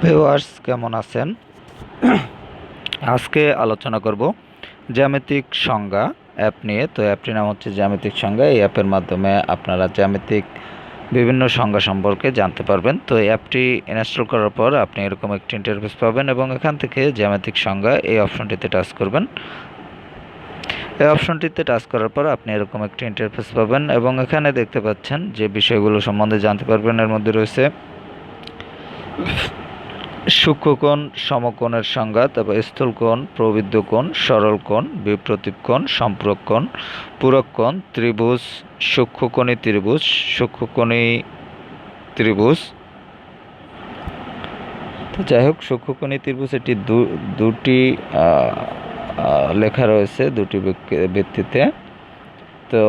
Viewers কেমন আছেন? আজকে আলোচনা করব জ্যামিতিক সংজ্ঞা অ্যাপ নিয়ে। তো অ্যাপটির নাম হচ্ছে জ্যামিতিক সংজ্ঞা। এই অ্যাপের মাধ্যমে আপনারা জ্যামিতিক বিভিন্ন সংজ্ঞা সম্পর্কে জানতে পারবেন। তো এই অ্যাপটি ইনস্টল করার পর আপনি এরকম একটি ইন্টারফেস পাবেন এবং এখান থেকে জ্যামিতিক সংজ্ঞা এই অপশনটিতে টাচ করবেন। এই অপশনটিতে টাচ করার পর আপনি এরকম একটি ইন্টারফেস পাবেন এবং এখানে দেখতে পাচ্ছেন যে বিষয়গুলো সম্বন্ধে জানতে পারবেন। এর মধ্যে রয়েছে সূক্ষ্মকোণ, সমকোণের সংজ্ঞা, তারপর স্থূলকোণ, প্রবৃদ্ধ কোণ, সরল কোণ, বিপ্রতীপ কোণ, সম্পূরক কোণ, পূরক কোণ, ত্রিভুজ, সূক্ষ্মকোণী ত্রিভুজ, সূক্ষ্মকোণী ত্রিভুজ। তো যাই হোক, সূক্ষ্মকোণী ত্রিভুজ এটি দুটি লেখা রয়েছে দুটি ভিত্তিতে। তো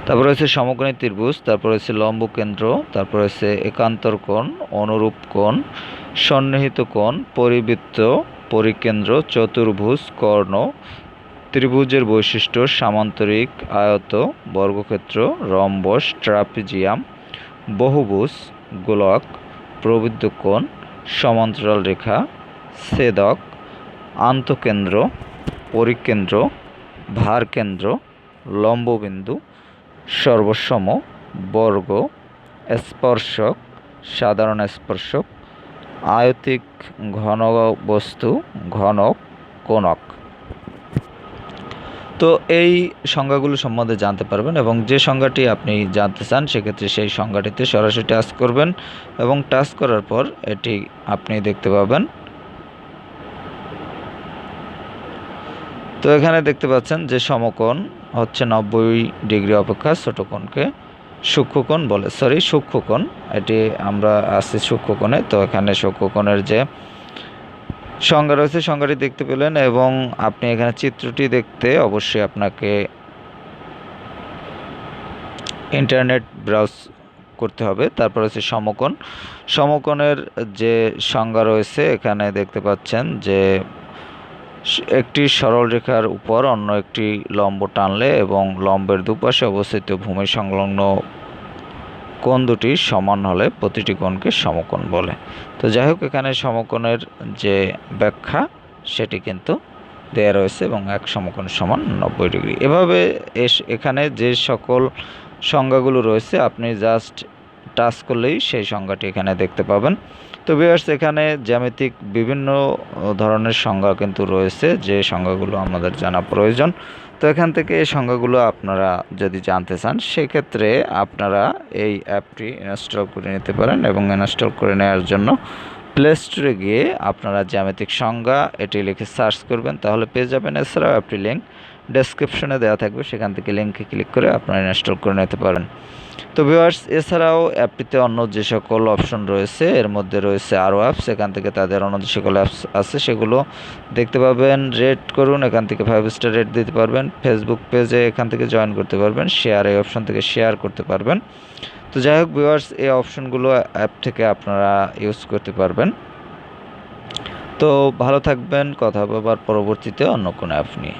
তারপর রয়েছে সমকোণী ত্রিভুজ, তারপর রয়েছে লম্ব কেন্দ্র, তারপর রয়েছে একান্তর কোণ, অনুরূপ কোণ, সন্নিহিত কোণ, পরিবৃত্ত, পরিকেন্দ্র, চতুর্ভুজ, কর্ণ, ত্রিভুজের বৈশিষ্ট্য, সামান্তরিক, আয়ত, বর্গক্ষেত্র, রম্বস, ট্রাপিজিয়াম, বহুভুজ, গোলক, প্রবৃদ্ধ কোণ, সমান্তরাল রেখা, ছেদক, আন্তঃকেন্দ্র, পরিকেন্দ্র, ভারকেন্দ্র, লম্ববিন্দু, সর্বসম, বর্গ, স্পর্শক, সাধারণ স্পর্শক, আয়তিক ঘনবস্তু, ঘনক, কোণক। তো এই সংজ্ঞাগুলো সম্বন্ধে জানতে পারবেন এবং যে সংজ্ঞাটি আপনি জানতে চান সেক্ষেত্রে সেই সংজ্ঞাটিতে সরাসরি টাচ করবেন এবং টাচ করার পর এটি আপনি দেখতে পাবেন। তো এখানে দেখতে পাচ্ছেন যে সমকোণ হচ্ছে 90 ডিগ্রি অপেক্ষা ছোট কোণকে সূক্ষ্মকোণ বলে। সূক্ষ্মকোণ, এটি আমরা আছি সূক্ষ্মকোণে। তো এখানে সূক্ষ্মকোণের যে সংজ্ঞা রয়েছে সংজ্ঞাটি দেখতে পেলেন এবং আপনি এখানে চিত্রটি দেখতে অবশ্যই আপনাকে ইন্টারনেট ব্রাউজ করতে হবে। তারপর হচ্ছে সমকোণ। সমকোণের যে সংজ্ঞা রয়েছে এখানে দেখতে পাচ্ছেন যে একটি সরল রেখার উপর অন্য একটি লম্ব টানলে এবং লম্বের দুপাশে অবস্থিত ভূমি সংলগ্ন কোণ দুটি সমান হলে প্রতিটি কোণকে সমকোণ বলে। তো যাই হোক, এখানে সমকোণের যে ব্যাখ্যা সেটি কিন্তু দেয়া রয়েছে এবং এক সমকোণ সমান 90 ডিগ্রি। এভাবে এখানে যে সকল সংজ্ঞাগুলো রয়েছে আপনি জাস্ট টাচ করলেই সেই সংজ্ঞাটি এখানে দেখতে পাবেন। তো ভিউয়ার্স, এখানে জ্যামিতিক বিভিন্ন ধরনের সংজ্ঞা কিন্তু রয়েছে যে সংজ্ঞাগুলো আমাদের জানা প্রয়োজন। তো এখান থেকে এই সংজ্ঞাগুলো আপনারা যদি জানতে চান সেক্ষেত্রে আপনারা এই অ্যাপটি ইনস্টল করে নিতে পারেন এবং ইনস্টল করে নেওয়ার জন্য প্লে স্টোরে গিয়ে আপনারা জ্যামিতিক সংজ্ঞা এটি লিখে সার্চ করবেন, তাহলে পেয়ে যাবেন। এছাড়াও অ্যাপটি লিঙ্ক ডেসক্রিপশনে দেওয়া থাকবে, সেখান থেকে লিঙ্কে ক্লিক করে আপনারা ইনস্টল করে নিতে পারেন। তো ভিউয়ার্স, এছাড়াও অ্যাপটিতে অন্য যে সকল অপশন রয়েছে এর মধ্যে রয়েছে আরও অ্যাপস। এখান থেকে তাদের অন্য যে সকল অ্যাপস আছে সেগুলো দেখতে পাবেন। রেট করুন, এখান থেকে 5 স্টার রেট দিতে পারবেন। ফেসবুক পেজে এখান থেকে জয়েন করতে পারবেন। শেয়ার, এই অপশন থেকে শেয়ার করতে পারবেন। তো যাই হোক ভিউয়ার্স, এই অপশনগুলো অ্যাপ থেকে আপনারা ইউজ করতে পারবেন। তো ভালো থাকবেন, কথা হবে আবার পরবর্তীতে অন্য কোনো অ্যাপ নিয়ে।